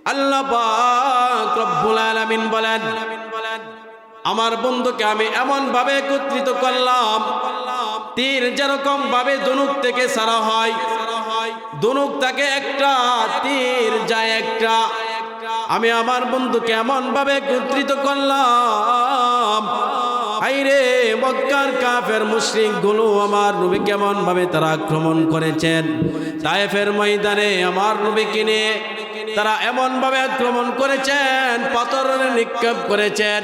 আল্লাহ পাক রব্বুল আলামিন বলেন, আমার বন্ধুকে আমি এমন ভাবে একত্রিত করলাম, তীর যেরকম ভাবে ধনুক থেকে ছাড়া হয়, ধনুক থেকে একটা, তীর যায় একটা। আমি আমার বন্ধুকে এমন ভাবে একত্রিত করলাম, আইরে মক্কার কাফের মুশরিক গুলো আমার নবী কেমন ভাবে তারা আক্রমণ করেছেন। তায়েফের ময়দানে আমার নবীকে নিয়ে তারা এমন ভাবে আক্রমণ করেছেন, পাথর নিক্ষেপ করেছেন,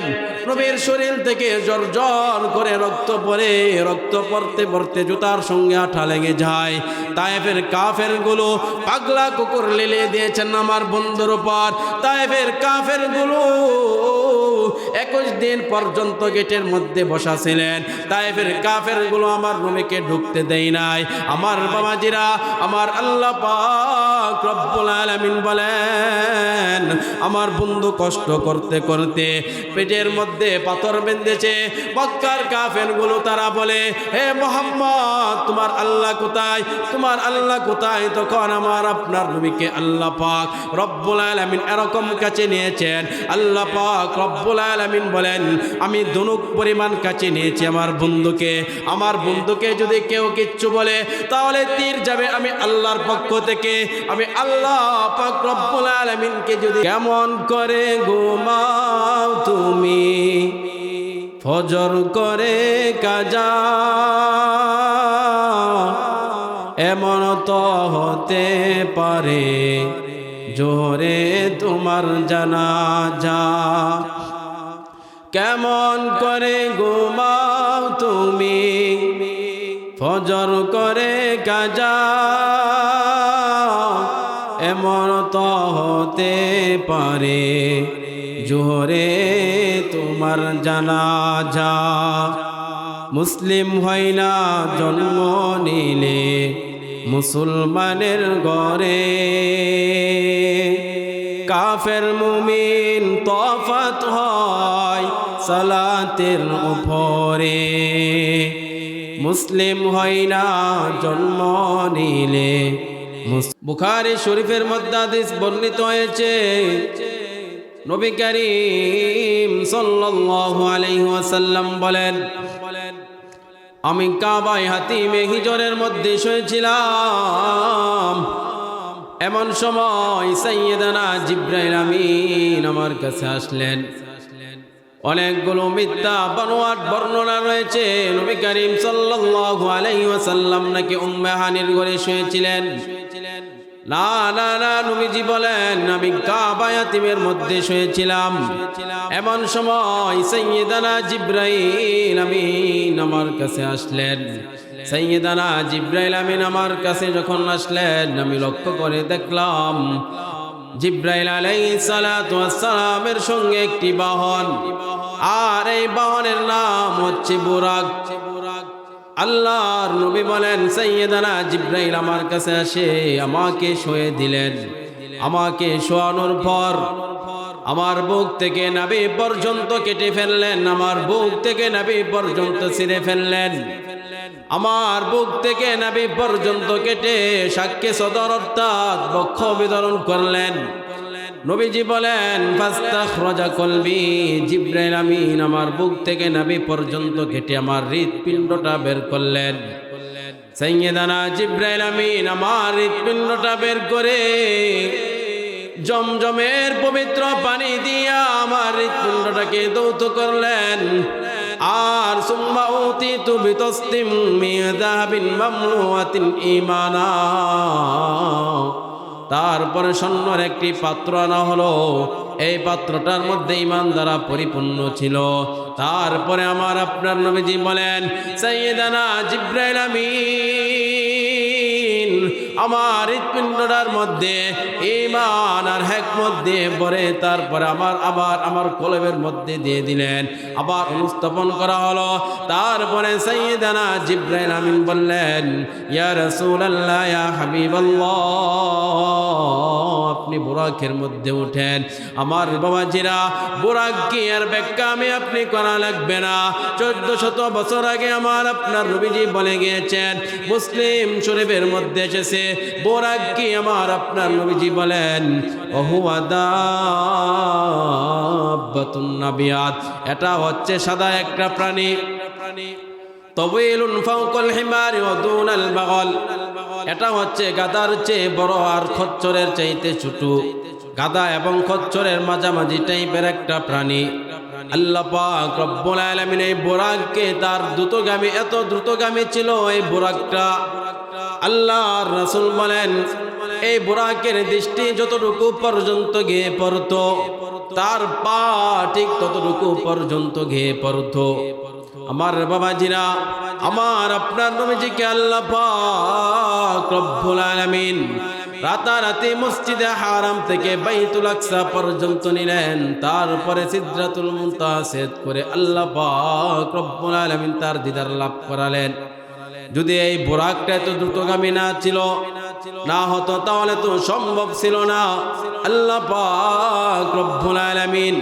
নবীর শরীর থেকে জর্জর করে রক্ত পড়ে, রক্ত পড়তে পড়তে জুতার সঙ্গে আঠা লেগে যায়। তায়েফের কাফের গুলো পাগলা কুকুর লেলে দিয়েছেন আমার বন্ধুর উপর। তায়েফের কাফের গুলো 21 দিন পর্যন্ত গেটের মধ্যে বসা ছিলেন। তায়েফের কাফের গুলো আমার নবীকে ঢুকতে দেয় নাই। আমার বাবাজিরা, আমার আল্লাহ পাক রব্বুল আলামিন বলেন, আমার বন্ধু কষ্ট করতে করতে পেটের মধ্যে পাথর বেঁধেছে। মক্কার কাফের গুলো তারা বলে, হে মুহাম্মদ, তোমার আল্লাহ কোথায়, তোমার আল্লাহ কোথায়? তখন আমার আপনার নবীকে আল্লাহ পাক রব্বুল আলামিন এরকম কাছে নিয়েছেন। আল্লাহ পাক রব্বুল আলামিন বলেন, আমি ধনুক পরিমাণ কাছে নিয়েছি আমার বন্ধুকে। আমার বন্ধুকে যদি কেউ কিচ্ছু বলে তাহলে তীর যাবে আমি আল্লাহর পক্ষ থেকে। আমি আল্লাহ পাক রব্বুল আলামিনকে যদি, কেমন করে ঘুমাও তুমি ফজর করে কাজা, এমন তো হতে পারে জোহরে তোমার জানাজা। কেমন করে ঘুমাও তুমি ফজর করে কাজা, এমন তো হতে পারে জোহরে তোমার জানাজা। মুসলিম হয় না জন্ম নিলে মুসলমানের ঘরে, কাফের মুমিন তফাত হয় সালাতের উপরে। মুসলিম হয় না জন্ম নিলে। বুখারী শরীফের মধ্যে হাদিস বর্ণিত হয়েছে, নবী করিম সাল্লাল্লাহু আলাইহি ওয়াসাল্লাম বলেন, আমি কাবায় হাতিমে হিজরের মধ্যে শুয়েছিলাম। এমন সময় সাইয়েদানা জিবরাইল আমিন আমার কাছে আসলেন। অনেকগুলো মিথ্যা বানোয়াট বর্ণনা রয়েছে, নবী করিম সাল্লাল্লাহু আলাইহি ওয়াসাল্লাম নাকি উম্মে হানির ঘরে শুয়েছিলেন। না না না, নবীজি বলেন আমি কাবা ইয়াতিমের মধ্যে শুয়েছিলাম। এমন সময় সাইয়েদানা জিবরাইল আমিন আমার কাছে আসলেন। সাইয়েদানা জিবরাইল আমিন আমার কাছে যখন আসলেন, আমি লক্ষ্য করে দেখলাম জিবরাইল আলাইহিস সালাতু ওয়াস সালামের সঙ্গে একটি বাহন, আর এই বাহনের নাম হচ্ছে বুরাক। আল্লাহর নবী বলেন, সাইয়েদানা জিবরাইল আমার কাছে আসে আমাকে শুয়ে দিলেন। আমাকে শোয়ানোর পর আমার বুক থেকে নাভি পর্যন্ত কেটে ফেললেন, আমার বুক থেকে নাভি পর্যন্ত ছিঁড়ে ফেললেন। আমার বুক থেকে নাভি পর্যন্ত কেটে সাক্ষ্যে সদর অর্থাৎ বক্ষ বিতরণ করলেন। নবীজি বলেন, ফাস্তাখরাজা কলবি, জিবরাইল আমিন আমার বুক থেকে নাভি পর্যন্ত কেটে আমার হৃৎপিণ্ডটা বের করলেন। সাইয়েদানা জিবরাইল আমিন আমার হৃৎপিণ্ডটা বের করে জমজমের পবিত্র পানি দিয়া আমার হৃৎপিণ্ডটাকে দৌত করলেন। আর সুম্মা উতিতু বিতাসতিম মিন যাহাবিন মামলুআতিন ঈমানা, তারপরে স্বর্ণের একটি পাত্র আনা হলো। এই পাত্রটার মধ্যে ঈমান দ্বারা পরিপূর্ণ ছিল। তারপরে আমার আপনার নবীজি বলেন, সাইয়েদানা জিবরাইল আমিন আমার হৃৎপিণ্ডটার মধ্যে ঈমান আর হিকমত দিয়ে ভরে তারপরে আমার কলবের মধ্যে দিয়ে দিলেন। আবার অনুস্থাপন করা হলো। তারপরে সাইয়েদানা জিবরাইল আমিন বললেন, ইয়া রাসূলুল্লাহ, ইয়া হাবিবাল্লাহ, আপনি বুরাকের মধ্যে উঠেন। আমার বাবাজিরা, বুরাক কি আর ব্যাখ্যা আমি আপনি করা লাগবে না। 1400 বছর আগে আমার আপনার নবীজি বলে গিয়েছেন, মুসলিম শরীফের মধ্যে এসেছে, বোরাককে আমার আপনার নবীজি বলেন ওহুয়া দাব্বাতুন নাবিয়াত, এটা হচ্ছে সাদা একটা প্রাণী। তওয়িলুন ফাওকাল হিমারি ওয়া দুনাল বাগল, এটা হচ্ছে গাধার চেয়ে বড় আর খচ্চরের চাইতে ছোট। গাধা এবং খচ্চরের মাঝামাঝি টাইপের একটা প্রাণী। আল্লাহ পাক রব্বুল আলামিন এই বোরাককে তার দ্রুতগামী, এত দ্রুতগামী ছিল এই বোরাকটা। আল্লাহর রাসূল বলেন এই বোরাকের দৃষ্টি যতটুকু পর্যন্ত গিয়ে পড়তো, তার পা ঠিক ততটুকু পর্যন্ত গিয়ে পড়তো। আমার বাবাজিরা, আমার আপনার নবীজিকে আল্লাহ পাক রব্বুল আলামিন রাতারাতি মসজিদে হারাম থেকে বাইতুল আকসা পর্যন্ত নিলেন। তারপরে সিদরাতুল মুনতাহা ছেদ করে আল্লাহ পাক রব্বুল আলামিন তার দিদার লাভ করালেন। যদি এই বোরাকটা এত দ্রুতগামী না হতো তাহলে তো সম্ভব ছিল না। আল্লাহ পাক রব্বুল আলামিন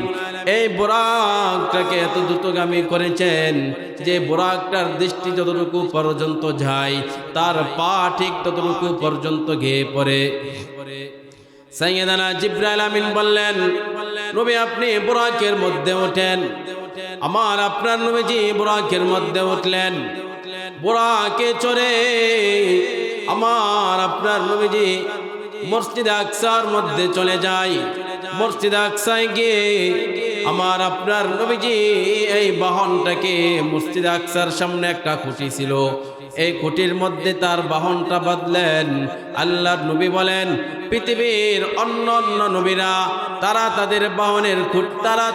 এই বোরাকটাকে এত দ্রুতগামী করেছেন যে বোরাকটার দৃষ্টি যতটুকু পর্যন্ত যায়, তার পা ঠিক ততটুকু পর্যন্ত গিয়ে পড়ে। সাইয়েদানা জিবরাইল আমিন বললেন, নবী আপনি বোরাকের মধ্যে ওঠেন। আমার আপনার নবীজি বোরাকের মধ্যে উঠলেন। বোরাকে চড়ে আমার আপনার নবীজি মসজিদ আকসার মধ্যে চলে যায়। মসজিদ আকসায় গিয়ে আমার আপনার নবীজি এই বাহনটাকে, মসজিদ আকসার সামনে একটা খুঁটি ছিল, এই খুঁটির মধ্যে তার বাহনটা বাঁধলেন। আল্লাহর নবী বলেন পৃথিবীর অন্য অন্য নবীরা তারা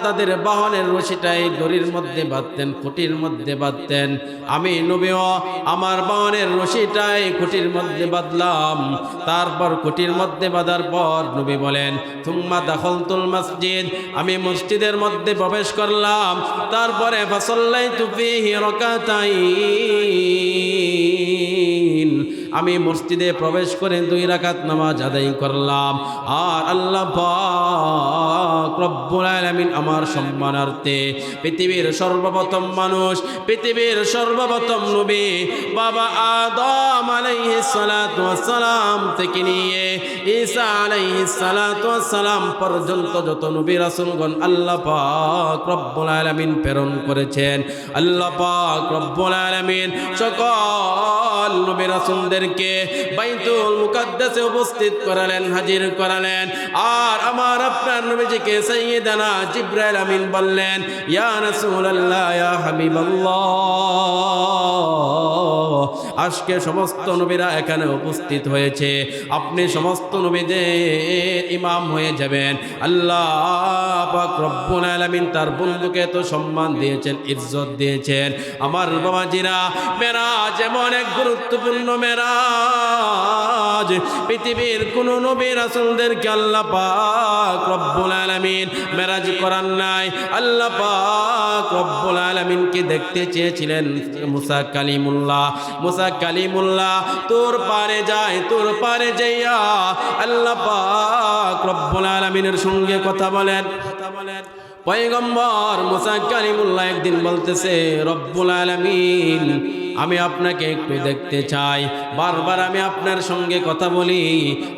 তাদের বাহনের রশিটা এই দড়ির মধ্যে বাঁধতেন, খুঁটির মধ্যে বাঁধতেন। আমি নবীও আমার বাহনের রশিটা এই খুঁটির মধ্যে বাঁধলাম। তারপর খুঁটির মধ্যে বাঁধার পর নবী বলেন থুম্মা দাখালতুল মসজিদ, আমি মসজিদের মধ্যে প্রবেশ করলাম। তারপরে ফাসাল্লাইতু ফীহি রাকাতাইন, আমি মসজিদে প্রবেশ করে 2 রাকাত নামাজ আদায় করলাম। আর আল্লাহ পাক রব্বুল আলামিন আমার সম্মানার্থে পৃথিবীর সর্বপ্রথম মানুষ, পৃথিবীর সর্বপ্রথম নবী বাবা আদম আলাইহিস সালাতু ওয়াস সালাম থেকে নিয়ে ঈসা আলাইহিস সালাতু ওয়াস সালাম পর্যন্ত যত নবী রাসূলগণ আল্লাহ পাক রব্বুল আলামিন প্রেরণ করেছেন, আল্লাহ পাক রব্বুল আলামিন সকল নবী রাসূলদেরকে বাইতুল মুকাদ্দাসে উপস্থিত করালেন, হাজির করালেন। আর আমার আপনার নবীজিকে সাইয়েদানা জিবরাইল আমিন বললেন ইয়া রাসূলুল্লাহ, ইয়া হাবিবাল্লাহ, আজকে সমস্ত নবীরা এখানে উপস্থিত হয়েছে, আপনি সমস্ত নবীদের ইমাম হয়ে যাবেন। আল্লাহ পাক রব্বুল আলামিন তার বন্ধুকে তো সম্মান দিয়েছেন, ইজ্জত দিয়েছেন। আমার বাবাজিরা, মেরাজ এমন এক গুরুত্বপূর্ণ মেরাজ, পৃথিবীর কোন নবী রাসূলদেরকে আল্লাহ পাক রব্বুল আলামিন মেরাজ করান নাই। আল্লাহ পাক রব্বুল আলামিনকে দেখতে চেয়েছিলেন মুসা কালিমুল্লাহ তোর পারে যায়, তোর পারে যাইয়া আল্লাহ পাক রব্বুল আলামিনের সঙ্গে কথা বলেন। পয়গম্বর মুসা কালিমুল্লাহ একদিন বলতেছে রব্বুল আলামিন আমি আপনাকে একটু দেখতে চাই, বারবার আমি আপনার সঙ্গে কথা বলি,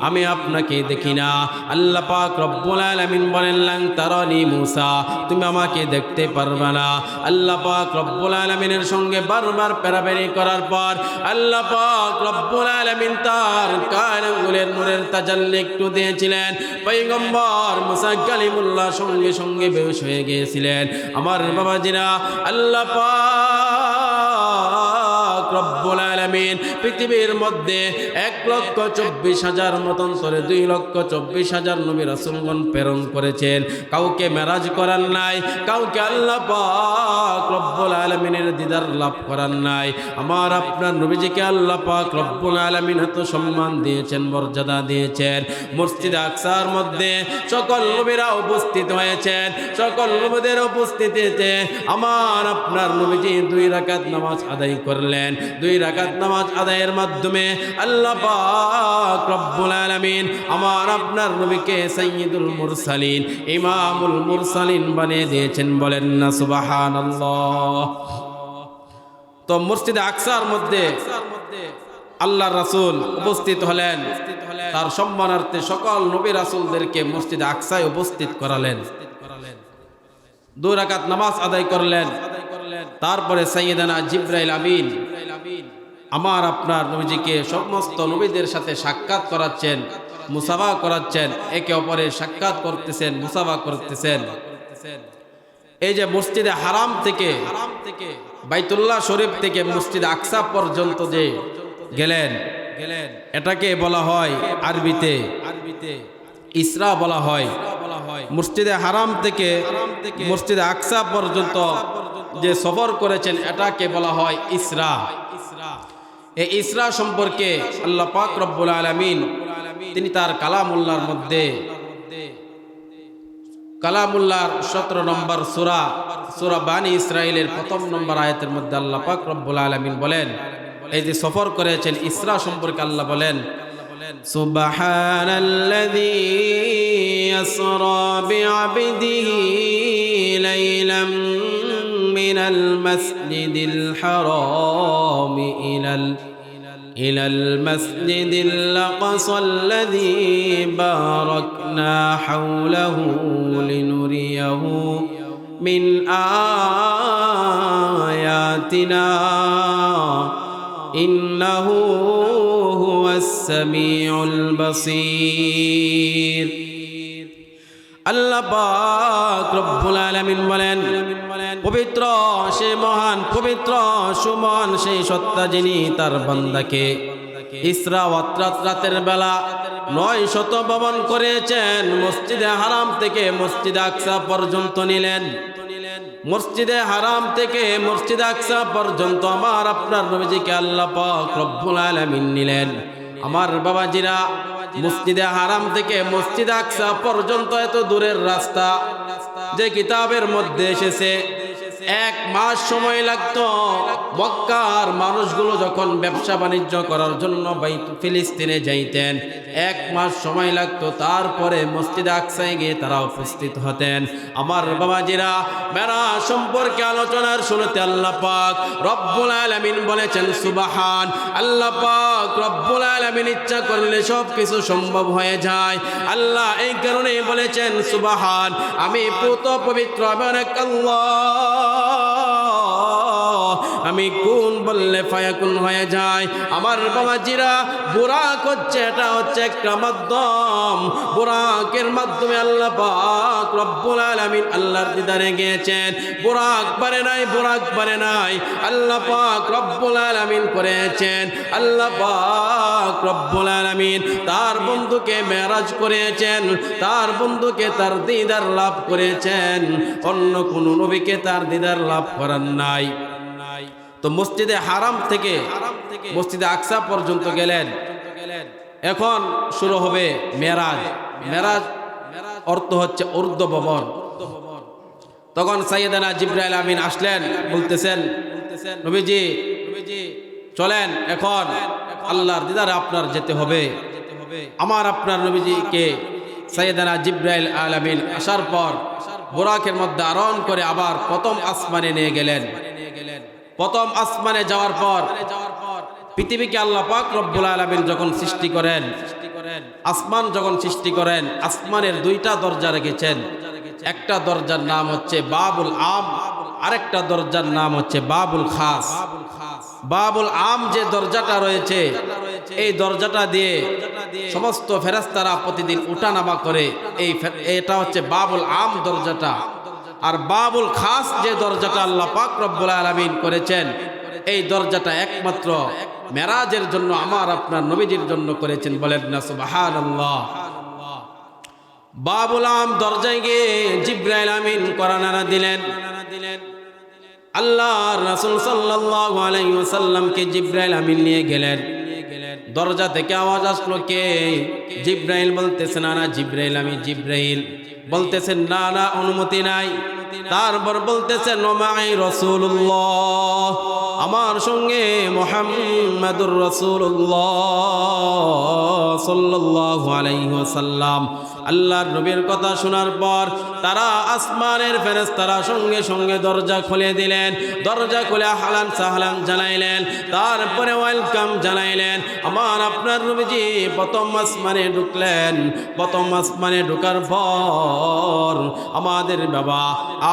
আমি আপনাকে দেখি না। আল্লাহ পাক রব্বুল আলামিন বলেন লান তারানি মুসা, তুমি আমাকে দেখতে পারবে না। আল্লাহ পাক রব্বুল আলামিনের সঙ্গে বারবার পেরাপেরি করার পর আল্লাহ পাক রব্বুল আলামিন তার কান আঙ্গুলের নূরের তাজাল্লি একটু দিয়েছিলেন। পয়গম্বর মুসা কালিমুল্লাহ সঙ্গে সঙ্গে বেহুশ হয়ে গিয়েছিলেন। আমার বাবাজিরা, আল্লাহ পাক রব্বুল আলামিন পৃথিবীর মধ্যে 1,24,000 মতান্তরে 2,24,000 নবী রাসূলগণ প্রেরণ করেছেন। কাউকে মেরাজ করার নাই, কাউকে আল্লাহ পাক রব্বুল আলামিনের দিদার লাভ করার নাই। আমার আপনার নবীজিকে আল্লাহ পাক রব্বুল আলামিন এত সম্মান দিয়েছেন, মর্যাদা দিয়েছেন। মসজিদ আকসার মধ্যে সকল নবীরা উপস্থিত হয়েছেন। সকল নবীদের উপস্থিতিতে আমার আপনার নবীজি 2 রাকাত নামাজ আদায় করলেন। 2 রাকাত নামাজ আদায়ের মাধ্যমে আল্লাহ পাক রব্বুল আলামিন আমার আপনার নবীকে সাইয়্যিদুল মুরসালিন, ইমামুল মুরসালিন বানিয়ে দিয়েছেন। বলেন না সুবহানাল্লাহ। তো মসজিদ আকসার মধ্যে আল্লাহর রাসূল উপস্থিত হলেন। তার সম্মানার্থে সকল নবী রাসূলদেরকে মসজিদে আকসায় উপস্থিত করালেন। 2 রাকাত নামাজ আদায় করলেন। তারপরে সাইয়েদানা জিবরাইল আমিন আমার আপনার নবীজিকে সমস্ত নবীদের সাথে সাক্ষাৎ করাচ্ছেন, মুসাফা করাচ্ছেন, একে অপরের সাক্ষাৎ করতেছেন, মুসাফা করতেছেন। এই যে মসজিদে হারাম থেকে বাইতুল্লাহ শরীফ থেকে মসজিদে আকসা পর্যন্ত যে গেলেন, এটাকে বলা হয় আরবিতে ইসরা বলা হয়। মসজিদে হারাম থেকে মসজিদে আকসা পর্যন্ত যে সফর করেছেন এটাকে বলা হয় ইসরা। এই ইসরা সম্পর্কে আল্লাহ পাক রব্বুল আলামিন তিনি তার কালামুল্লাহর মধ্যে কালামুল্লাহর 17 নম্বর সূরা বানী ইসরাইলের 1ম নম্বর আয়াতের মধ্যে আল্লাহ পাক রব্বুল আলামিন বলেন, এই যে সফর করেছেন ইসরা সম্পর্কে আল্লাহ বলেন, সুবহানাল্লাযী ইয়াসরা বিআবদিহি লাইলাম মিনাল মাসজিদিল হারাম ইলাল মাসজিদিল আকসাল্লাযী বারাকনা হাওলাহু লিনুরিয়াহু মিন আয়াতিনা ইন্নাহু হুয়াস সামিউল বাসীর। আল্লাহ পাক রব্বুল আলামিন বলেন, পবিত্র সে মহান, পবিত্র সুমহান সেই সত্তা যিনি তার বান্দাকে ইসরা রাতের বেলা 900 ভ্রমণ করেছেন। মসজিদে হারাম থেকে মসজিদে আকসা পর্যন্ত নিলেন। মসজিদে হারাম থেকে মসজিদে আকসা পর্যন্ত আমার আপনার নবীজিকে আল্লাহ পাক রব্বুল আলামিন নিলেন। আমার বাবাজিরা, মসজিদে হারাম থেকে মসজিদে আকসা পর্যন্ত এত দূরের রাস্তা যে কিতাবের মধ্যে এসেছে 1 মাস সময় লাগতো। মক্কার মানুষগুলো যখন ব্যবসা বাণিজ্য করার জন্য ফিলিস্তিনে যাইতেন 1 মাস সময় লাগতো, তারপরে মসজিদে আকসায় গিয়ে তারা উপস্থিত হতেন। আমার বাবাজিরা, মেরাজ সম্পর্কে আলোচনার শুরুতে আল্লাহ পাক রব্বুল আলামিন বলেছেন সুবহান। আল্লাহ পাক রব্বুল আলামিন ইচ্ছা করলে সব কিছু সম্ভব হয়ে যায়। আল্লাহ এই কারণেই বলেছেন সুবহান, আমি পুত পবিত্র বারাক আল্লাহ, আমি কোন বললে ফায়াকুন হয়ে যায়। আমার বাবাজিরা, বুরাক হচ্ছে, এটা হচ্ছে একটা মাধ্যম। বুরাকের মাধ্যমে আল্লাহ পাক রব্বুল আলামিন আল্লাহর দিদারে গিয়েছেন। বুরাক পারে নাই, বুরাক পারে নাই, আল্লাহ পাক রব্বুল আলামিন করেছেন। আল্লাহ পাক রব্বুল আলামিন তার বন্ধুকে মেরাজ করেছেন, তার বন্ধুকে তার দিদার লাভ করেছেন। অন্য কোন নবীকে তার দিদার লাভ করার নাই। তো মসজিদে হারাম থেকে মসজিদে আকসা পর্যন্ত গেলেন। এখন শুরু হবে মেরাজ। মেরাজ অর্থ হচ্ছে ঊর্ধ্ব ভবন। তখন সাইয়েদানা জিবরাইল আমিন আসলেন, বলতেছেন, নবীজি চলেন, এখন আল্লাহর দিদারে আপনার যেতে হবে। আমার আপনার নবীজিকে সাইয়েদানা জিবরাইল আমিন আসার পর বুরাকের মধ্যে আরোহণ করে আবার প্রথম আসমানে নিয়ে গেলেন। প্রথম আসমানে যাওয়ার পর পৃথিবীকে আল্লাহ পাক রব্বুল আলামিন যখন সৃষ্টি করেন, আসমান যখন সৃষ্টি করেন, আসমানের 2টা দরজা রেখেছেন। একটা দরজার নাম হচ্ছে বাবুল আম, আরেকটা দরজার নাম হচ্ছে বাবুল খাস। বাবুল আম যে দরজাটা রয়েছে, এই দরজাটা দিয়ে সমস্ত ফেরেশতারা প্রতিদিন উঠানামা করে, এটা হচ্ছে বাবুল আম দরজাটা। আর বাবুল খাস যে দরজাটা আল্লাহ পাক রব্বুল আলামিন করেছেন, এই দরজাটা একমাত্র মেরাজের জন্য আমার আপনার নবীজির জন্য করেছেন। বলেন না সুবহানাল্লাহ। বাবুল আম দরজায় গিয়ে জিবরাইল আমিন কোরআনারা দিলেন। আল্লাহর রাসূল সাল্লাল্লাহু আলাইহি ওয়াসাল্লামকে জিবরাইল আমিন নিয়ে গেলেন। দরজা থেকে আওয়াজ আসলো, কে? জিবরাইল বলতেছেন, না জিবরাইল, আমি জিবরাইল। বলতেছেন, না না, অনুমতি নাই। তারপর বলতেছেন, ওমাই রাসূলুল্লাহ, আমার সঙ্গে মুহাম্মাদুর রাসূলুল্লাহ সাল্লাল্লাহু আলাইহি ওয়াসাল্লাম। আল্লাহর নবীর কথা শোনার পর তারা আসমানের ফেরেশতারা সঙ্গে সঙ্গে দরজা খুলে দিলেন। দরজা খুলে হালান সাহলান জানাইলেন, তারপরে ওয়েলকাম জানাইলেন। আমার আপনার নবীজি প্রথম আসমানে ঢুকলেন। প্রথম আসমানে ঢোকার পর আমাদের বাবা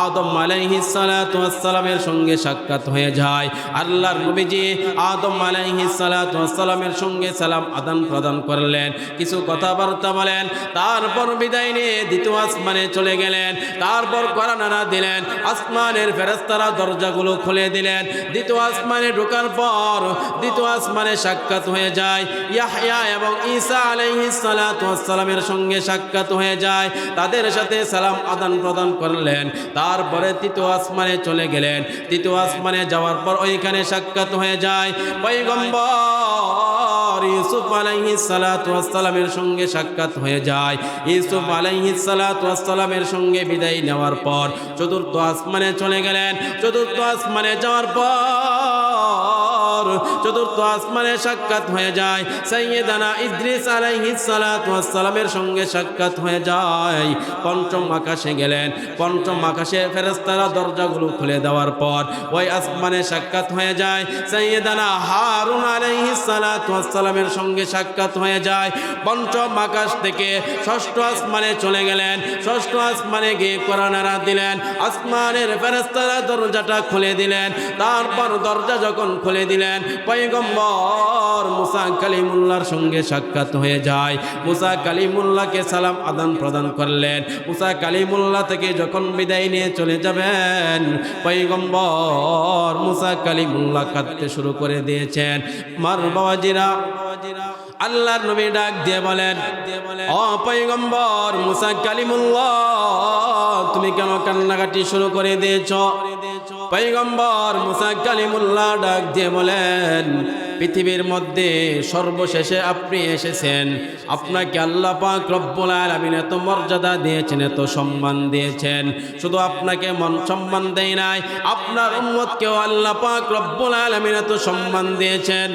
আদম আলাইহিস সালাতু ওয়াস সালামের সঙ্গে সাক্ষাৎ হয়ে যায়। আল্লাহর নবীজি আদম আলাইহিস সালাতু ওয়াস সালামের সঙ্গে সালাম আদান প্রদান করলেন, কিছু কথাবার্তা বলেন, তারপর বিদায় নিয়ে দ্বিতীয় আসমানে চলে গেলেন। তারপর করানারা দিলেন, আসমানের ফেরেশতারা দরজাগুলো খুলে দিলেন। দ্বিতীয় আসমানে ঢোকার পর দ্বিতীয় আসমানে সাক্ষাৎ হয়ে যায়। ইয়াহইয়া এবং ঈসা আলাইহিস সালাতু ওয়াস সালামের সঙ্গে সাক্ষাৎ হয়ে যায়, তাদের সাথে সালাম আদান প্রদান করলেন। তারপরে তৃতীয় আসমানে চলে গেলেন। তৃতীয় আসমানে যাওয়ার পর ওইখানে সাক্ষাৎ হয়ে যায় পয়গম্বর ইউসুফ আলাইহিস সালাতু ওয়াস সালামের সঙ্গে সাক্ষাৎ হয়ে যায়। ইউসুফ আলাইহিস সালাতু ওয়াস সালামের সঙ্গে বিদায় নেওয়ার পর চতুর্থ আসমানে চলে গেলেন। চতুর্থ আসমানে যাওয়ার পর চতুর্থ আসমানে সাক্ষাৎ হয়ে যায় সাইয়্যিদানা ইদ্রিস আলাইহিস সালাতু ওয়াস সালামের সঙ্গে সাক্ষাৎ হয়ে যায়। পঞ্চম আকাশে গেলেন। পঞ্চম আকাশে ফেরেশতারা দরজাগুলো খুলে দেওয়ার পর ওই আসমানে সাক্ষাৎ হয়ে যায় সাইয়্যিদানা হারুন আলাইহিস সালাতু ওয়াস সালামের সঙ্গে সাক্ষাৎ হয়ে যায়। পঞ্চম আকাশ থেকে ষষ্ঠ আসমানে চলে গেলেন। ষষ্ঠ আসমানে গিয়ে কোরআনারা দিলেন, আসমানের ফেরেশতারা দরজাটা খুলে দিলেন। তারপর দরজা যখন খুলে দিলেন পয়গম্বর মুসা কালিমুল্লাহর সঙ্গে সাক্ষাৎ হয়ে যায়। মুসা কালিমুল্লাহকে সালাম আদান প্রদান করলেন। মুসা কালিমুল্লাহ থেকে যখন বিদায় নিয়ে চলে যাবেন পয়গম্বর মুসা কালিমুল্লাহ কাঁদতে শুরু করে দিয়েছেন। মার বাবাজিরা, আল্লাহর নবী ডাক দিয়ে বলেন, ও পয়গম্বর মুসা কালিমুল্লাহ, তুমি কেন কান্নাকাটি শুরু করে দিয়েছো? পয়গম্বর মুসা কালিমুল্লাহ ডাক দিয়ে বলেন, পৃথিবীর মধ্যে সর্বশেষে আপনি এসেছেন। আপনাকে আল্লাহ পাক রব্বুল আলামিন এত মর্যাদা দিয়েছেন, এত সম্মান দিয়েছেন। শুধু আপনাকে সম্মান দেয় নাই, আপনার উম্মতকেও আল্লাহ পাক রব্বুল আলামিন এত সম্মান দিয়েছেন।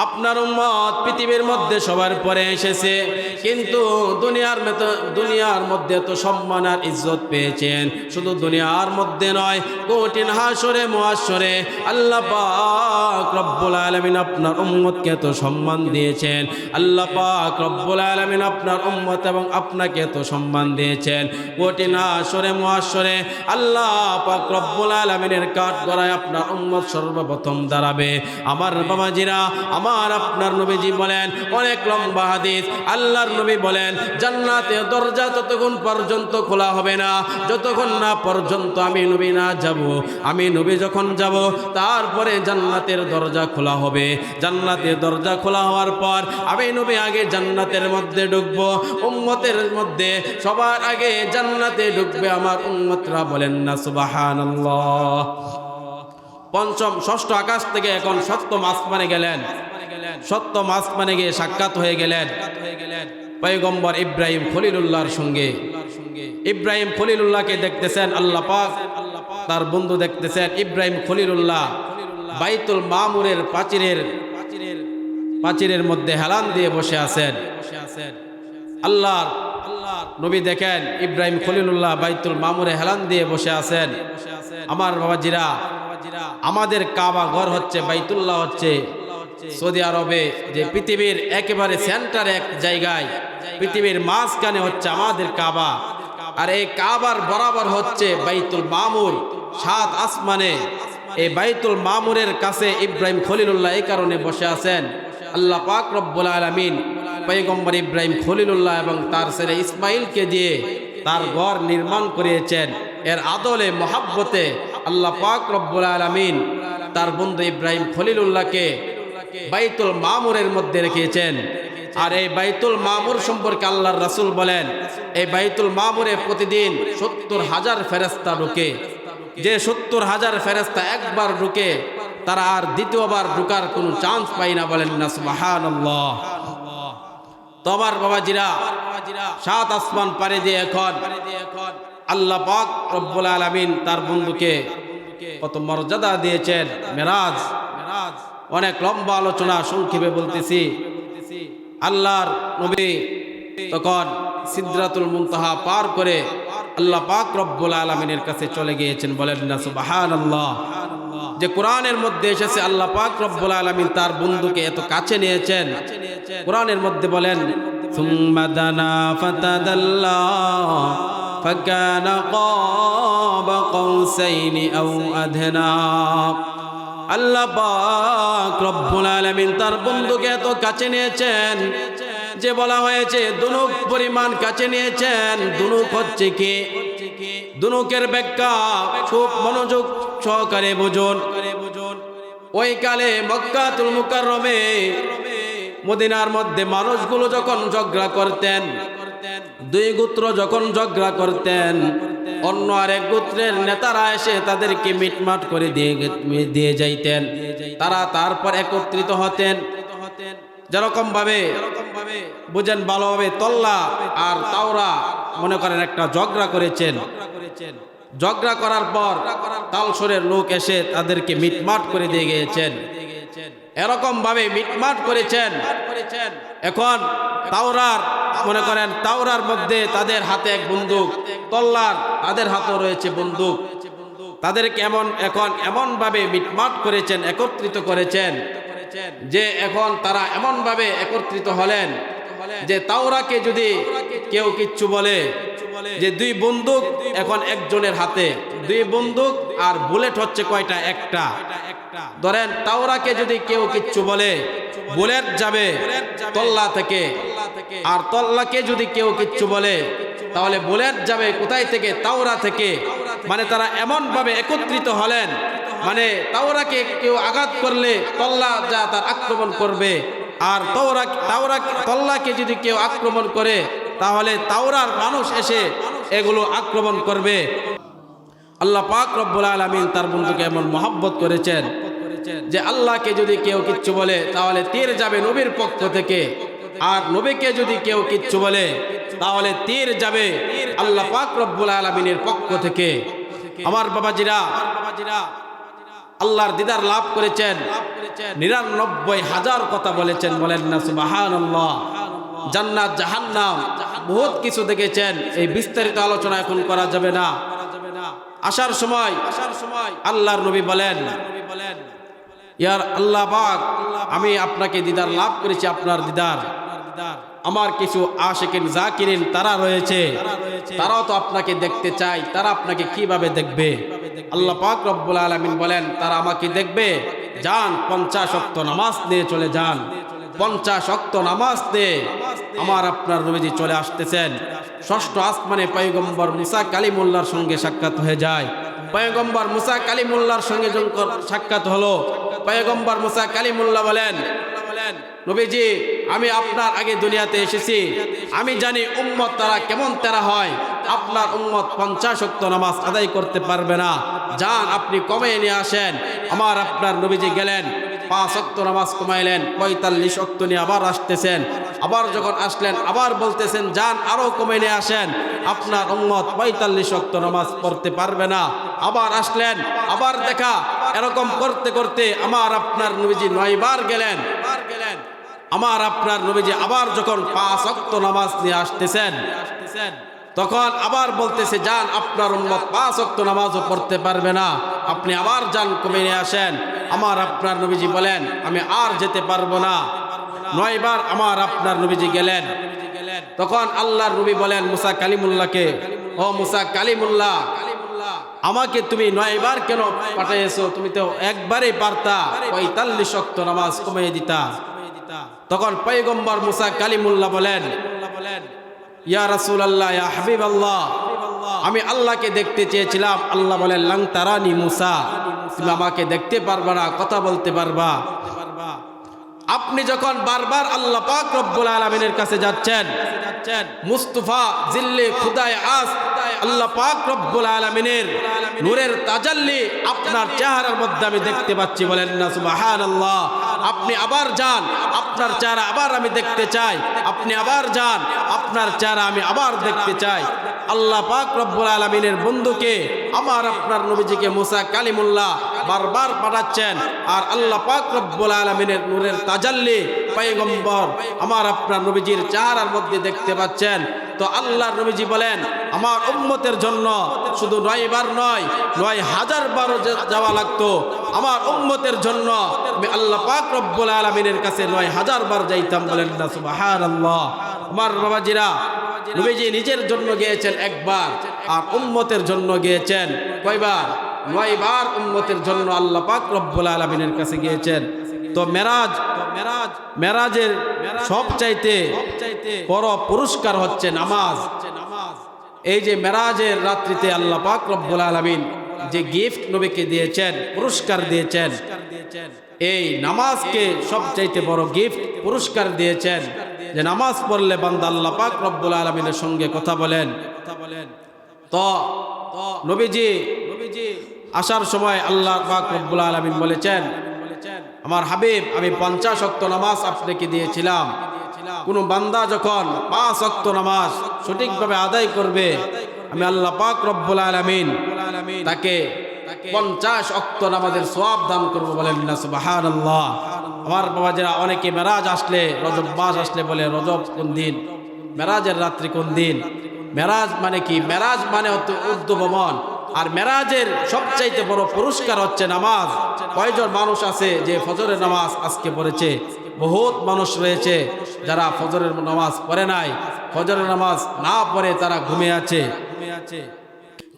আপনার উম্মত পৃথিবীর মধ্যে সবার পরে এসেছে, কিন্তু দুনিয়ার মধ্যে তো সম্মান আর ইজ্জত পেয়েছেন। শুধু দুনিয়ার মধ্যে নয়, কঠিন হাসরে মুহাশরে আল্লাহ পাক রব্বুল আলামিন আপনার উম্মতকে তো সম্মান দিয়েছেন। আল্লাহ পাক রব্বুল আলামিন আপনার উম্মত এবং আপনাকে তো সম্মান দিয়েছেন। কঠিন হাসরে মুহাশরে আল্লাহ পাক রব্বুল আলামিনের কাঠগড়ায় আপনার উম্মত সর্বপ্রথম দাঁড়াবে। আমার বাবাজিরা, আমার আপনার নবীজি বলেন, অনেক লম্বা হাদিস, আল্লাহর নবী বলেন, জান্নাতে দরজা ততক্ষণ পর্যন্ত খোলা হবে না যতক্ষণ না পর্যন্ত আমি নবী না যাব। আমি নবী যখন যাব তারপরে জান্নাতের দরজা খোলা হবে। জান্নাতের দরজা খোলা হওয়ার পর আমি নবী আগে জান্নাতের মধ্যে ঢুকবো। উম্মতের মধ্যে সবার আগে জান্নাতে ঢুকবে আমার উম্মতরা। বলেন না সুবহানাল্লাহ। পঞ্চম ষষ্ঠ আকাশ থেকে এখন সপ্তম আসমানে গেলেন। সপ্তম আসমানে গিয়ে সাক্ষাৎ হয়ে গেলেন পয়গম্বর ইব্রাহিম খলিলুল্লাহর সঙ্গে। ইব্রাহিম খলিলুল্লাহকে দেখতেছেন আল্লাহ পাক, তার বন্ধু দেখতেছেন। ইব্রাহিম খলিলুল্লাহ বাইতুল মামুরের প্রাচীরের মধ্যে হেলান দিয়ে বসে আছেন। আল্লাহর নবী দেখেন ইব্রাহিম খলিলুল্লাহ বাইতুল মামুরে হেলান দিয়ে বসে আছেন। আমার বাবাজিরা, আমাদের কাবা ঘর হচ্ছে, বাইতুল্লাহ হচ্ছে সৌদি আরবে, যে পৃথিবীর একেবারে সেন্টার এক জায়গায়, পৃথিবীর মাঝখানে হচ্ছে আমাদের কাবা। আর এই কাবার বরাবর হচ্ছে বাইতুল মামুর, 7 আসমানে। এই বাইতুল মামুরের কাছে ইব্রাহিম খলিলুল্লাহ এই কারণে বসে আছেন, আল্লাহ পাক রব্বুল আলামিন পয়গম্বর ইব্রাহিম খলিলুল্লাহ এবং তার ছেলে ইসমাইলকে দিয়ে তার ঘর নির্মাণ করিয়েছেন। এর আদলে মহাব্বতে আল্লাহ পাক রব্বুল আলামিন তার বন্ধু ইব্রাহিম খলিলুল্লাহকে বাইতুল মামুরের মধ্যে রেখেছেন। আর এই বাইতুল মামুর সম্পর্কে আল্লাহর রাসূল বলেন, এই বাইতুল মামুরে প্রতিদিন 70,000 ফেরেশতা ঢুকে। যে 70,000 ফেরেশতা একবার ঢুকে, তারা আর দ্বিতীয়বার ঢুকার কোনো চান্স পায় না। বলেন না সুবহানাল্লাহ। তোমার বাবাজিরা, 7 আসমান পাড়ি দিয়ে এখন আল্লাহ পাক রব্বুল আলামিন তার বন্ধুকে কত মর্যাদা দিয়েছেন। মেরাজ অনেক লম্বা আলোচনা, সংক্ষেপে বলতেছি। আল্লাহর নবী তখন সিদরাতুল মুনতাহা পার করে আল্লাহ পাক রব্বুল আলামিনের কাছে চলে গিয়েছেন। বলেন না সুবহানাল্লাহ। যে কোরআনের মধ্যে এসেছে আল্লাহ পাক রব্বুল আলামিন তার বন্ধুকে এত কাছে নিয়েছেন। কোরআনের মধ্যে বলেন সুম্মা দানা ফাতাদাল্লা ফাকানা কাবা কাউসাইনি আও আদনা। আল্লাহ পাক রব্বুল আলামিন তার বন্ধুকে এত কাছে নিয়েছেন যে বলা হয়েছে দুনুক পরিমাণ কাছে নিয়েছেন। দুনুক হচ্ছে কি? দুনুকের ব্যাখ্যা খুব মনোযোগ সহকারে বুঝুন। ওই কালে মক্কাতুল মুকাররমে মদিনার মধ্যে মানুষগুলো যখন ঝগড়া করতেন, দুই গোত্র যখন ঝগড়া করতেন, অন্য আরেক গোত্রের নেতারা এসে তাদেরকে মিটমাট করে দিয়ে যাইতেন। তারা তারপর একত্রিত হতেন। যেরকম ভাবে বুঝেন ভালোভাবে, তল্লা আর তাওরা মনে করেন একটা ঝগড়া করেছেন। ঝগড়া করার পর তালসরের লোক এসে তাদেরকে মিটমাট করে দিয়ে গিয়েছেন। এরকম ভাবে মিটমাট করেছেন। এখন তাওরার মনে করেন তাওরার মধ্যে তাদের হাতে এক বন্দুক, তল্লার তাদের হাতেও রয়েছে বন্দুক। তাদেরকে এখন এমন ভাবে মিটমাট করেছেন, একত্রিত করেছেন যে এখন তারা এমন ভাবে একত্রিত হলেন যে তাওরাকে যদি কেউ কিচ্ছু বলে, যে দুই বন্দুক এখন একজনের হাতে, দুই বন্দুক আর বুলেট হচ্ছে কয়টা? একটা। ধরেন তাওরাকে যদি কেউ কিচ্ছু বলে, বুলেট যাবে তল্লা থেকে, আর তল্লাকে যদি কেউ কিচ্ছু বলে তাহলে বুলেট যাবে কোথায় থেকে? তাওরা থেকে। মানে তারা এমন ভাবে একত্রিত হলেন, মানে তাওরাকে কেউ আঘাত করলে তল্লা যা তার আক্রমণ করবে, আর তল্লাকে যদি কেউ আক্রমণ করে তাহলে তাওরার মানুষ এসে এগুলো আক্রমণ করবে। আল্লাহ পাক রব্বুল আলামিন তার বন্ধুকে এমন মহব্বত করেছেন যে আল্লাহকে যদি কেউ কিচ্ছু বলে তাহলে তীর যাবে নবীর পক্ষ থেকে, আর নবীকে যদি কেউ কিচ্ছু বলে তাহলে তীর যাবে আল্লাহ পাক রব্বুল আলামিনের পক্ষ থেকে। আমার বাবাজিরা, আল্লাহর দিদার লাভ করেছেন, 99,000 কথা বলেছেন। বলেন না সুবহানাল্লাহ। জান্নাত জাহান্নাম বহুত কিছু দেখেছেন। এই বিস্তারিত আলোচনা এখন করা যাবে না। আসার সময় আল্লাহর নবী বলেন, ইয়ার আল্লাহ পাক, আমি আপনাকে দিদার লাভ করেছি, আপনার দিদার। আমার কিছু আশিকিন জাকিরিন তারা রয়েছে, তারাও তো আপনাকে দেখতে চায়। তারা আপনাকে কিভাবে দেখবে? আল্লাহ পাক রব্বুল আলামিন বলেন, তারা আমাকে দেখবে। যান 50 ওয়াক্ত নামাজ নিয়ে চলে যান। 50 ওয়াক্ত নামাজ নিয়ে আমার আপনার নবীজি চলে আসতেছেন। ষষ্ঠ আসমানে পয়গম্বর মুসা কালিমুল্লাহর সঙ্গে সাক্ষাৎ হয়ে যায়। পয়গম্বর মুসা কালিমুল্লাহর সঙ্গে সাক্ষাৎ হলো। পয়গম্বর মুসা কালিমুল্লাহ বলেন, নবীজি, আমি আপনার আগে দুনিয়াতে এসেছি, আমি জানি উম্মত তারা কেমন তারা হয়। আপনার উম্মত 50 ওয়াক্ত নামাজ আদায় করতে পারবে না। যান আপনি কমিয়ে নিয়ে আসেন। আমার আপনার নবীজি গেলেন, 5 ওয়াক্ত নামাজ কমাইলেন, 45 ওয়াক্ত নিয়ে আবার আসতেছেন। আবার যখন আসলেন আবার বলতেছেন, যান আরো কমিয়ে নিয়ে আসেন, আপনার উম্মত 45 ওয়াক্ত নামাজ পড়তে পারবে না। আবার আসলেন, আবার দেখা, এরকম করতে করতে আমার আপনার নবীজি 9 বার গেলেন। আমার আপনার নবীজি আবার যখন 5 ওয়াক্ত নামাজ নিয়ে আসতেছেন, তখন আবার বলতেছে, যান আপনার উম্মত 5 ওয়াক্ত নামাজও পড়তে পারবে না, আপনি আবার যান কমিয়ে নিয়ে আসেন। আমার আপনার নবীজি বলেন, আমি আর যেতে পারবো না। 9 বার আমার আপনার নবীজি গেলেন। তখন আল্লাহর নবী বলেন মুসা কালিমুল্লাহকে, ও মুসা কালিমুল্লাহ, আমাকে তুমি 9 বার কেন পাঠিয়েছো? তুমি তো একবারই পারতা 45 ওয়াক্ত নামাজ কমিয়ে দিতা। তখন পয়গম্বর মুসা কালিমুল্লাহ বলেন, ইয়া রাসূলুল্লাহ, ইয়া হাবিবাল্লাহ, আমি আল্লাহকে দেখতে চেয়েছিলাম। আল্লাহ বলেন, লাং তারানি মুসা, তুমি আমাকে দেখতে পারবা না, কথা বলতে পারবা। আপনি যখন বারবার আল্লাহ পাক রব্বুল আলামিনের কাছে যাচ্ছেন, মুস্তাফা জিল্লে খুদায়ে আস আল্লাহ পাক রব্বুল আলামিনের নূরের তাজাল্লি আপনার চেহারার মধ্যে আমি দেখতে পাচ্ছি। বলেন না সুবহানাল্লাহ। আপনি আবার যান, আপনার চেহারা আবার আমি দেখতে চাই। আপনি আবার যান, আপনার চেহারা আমি আবার দেখতে চাই। আল্লাহ পাক রব্বুল আলামিনের বন্ধুকে আমার আপনার নবীজিকে মুসা কালিমুল্লাহ বারবার পাঠাচ্ছেন। আর আল্লাহ পাক রব্বুল আলামিনের নূরের তাজাল্লি পয়গম্বর আমার আপনার নবীজির চেহারার মধ্যে দেখতে পাচ্ছেন। তো আল্লাহর নবীজি বলেন আমার উম্মতের জন্য শুধু 9 বার নয় 9,000 বারও যাওয়া লাগতো। আমার উম্মতের জন্য আমি আল্লাহ পাক রব্বুল আলামিনের কাছে 9,000 বার যাইতাম। বলেন না সুবহানাল্লাহ। আমার বাবাজিরা, নবীজি নিজের জন্য গিয়েছেন একবার, আর উম্মতের জন্য গিয়েছেন কয়বার? 9 বার উম্মতের জন্য আল্লাহ পাক রব্বুল আলামিনের কাছে গিয়েছেন। তো মেরাজের সবচাইতে বড় পুরস্কার হচ্ছে নামাজ। এই যে মেরাজের রাত্রিতে আল্লাহ পাক রব্বুল আলামিন যে গিফট নবীকে দিয়েছেন, পুরস্কার দিয়েছেন, এই নামাজকে সবচাইতে বড় গিফট পুরস্কার দিয়েছেন যে নামাজ পড়লে বান্দা আল্লাহ পাক রব্বুল আলামিনের সঙ্গে কথা বলেন। তো নবীজি আসার সময় আল্লাহ পাক রব্বুল আলামিন বলেছেন, আমার হাবিব আমি 50 ওয়াক্ত নামাজ আপনাকে দিয়েছিলাম। কোন বান্দা যখন 5 ওয়াক্ত নামাজ সঠিকভাবে আদায় করবে, আমি আল্লাহ পাক রব্বুল আলামিন তাকে 50 ওয়াক্ত নামাজের সওয়াব দান করব। বলেন না সুবহানাল্লাহ। আমার বাবাজিরা, অনেকে মেরাজ আসলে, রজব মাস আসলে বলে রজব কোন দিন, মেরাজের রাত্রি কোন দিন। মেরাজ মানে কি? মেরাজ মানে হচ্ছে উর্দু ভ্রমণ। আর মেরাজের সবচাইতে বড় পুরস্কার হচ্ছে নামাজ। কয়জন মানুষ আছে যে ফজরের নামাজ আজকে পড়েছে? বহুত মানুষ রয়েছে যারা ফজরের নামাজ পড়ে নাই, ফজরের নামাজ না পড়ে তারা ঘুমিয়ে আছে।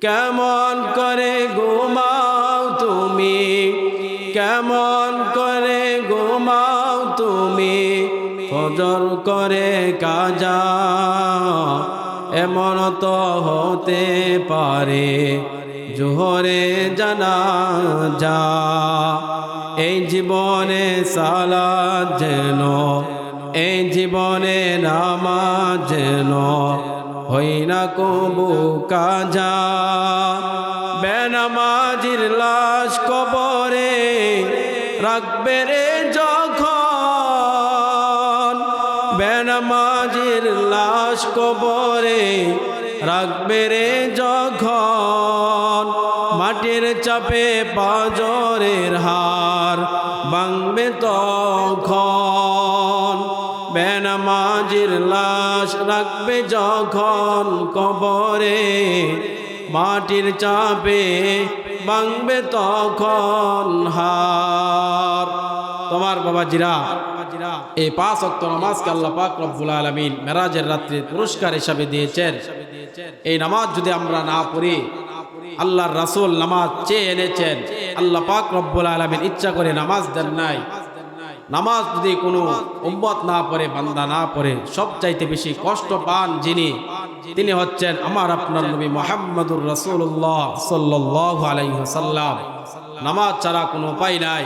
কেমন করে ঘুমাও তুমি, কেমন করে ঘুমাও তুমি, ফজর করে কাজা, এমন তো হতে পারে জোহরে জানাজা। এই জীবনে সালাত যেন, এই জীবনে নামাজ যেন হই না কবু কাজা। বেনামাজির লাশ কবরে রাখবে রে যখন, বেনামাজির লাশ কবরে রাখবে রে যখন, মাটির চাপে পাঁজরের হার ভাঙবে তখন। বেনামাজির লাশ রাখবে যখন কবরে, মাটির চাপে ভাঙবে তখন হার। তোমার বাবাজিরা, এই 5 ওয়াক্ত নামাজকে আল্লাহ পাক রব্বুল আলামিন মেরাজের রাত্রে পুরস্কার হিসাবে দিয়েছেন। এই নামাজ যদি আমরা না পড়ি, আল্লাহর রাসূল নামাজ চেয়ে এনেছেন, আল্লাহ পাক রব্বুল আলামিন ইচ্ছা করে নামাজ দেন নাই। নামাজ যদি কোনো উম্মত না পড়ে, বান্দা না পড়ে, সবচাইতে বেশি কষ্ট পান যিনি, তিনি হচ্ছেন আমার আপনার নবী মুহাম্মদুর রাসূলুল্লাহ সাল্লাল্লাহু আলাইহি ওয়াসাল্লাম। নামাজ ছাড়া কোনো উপায় নাই।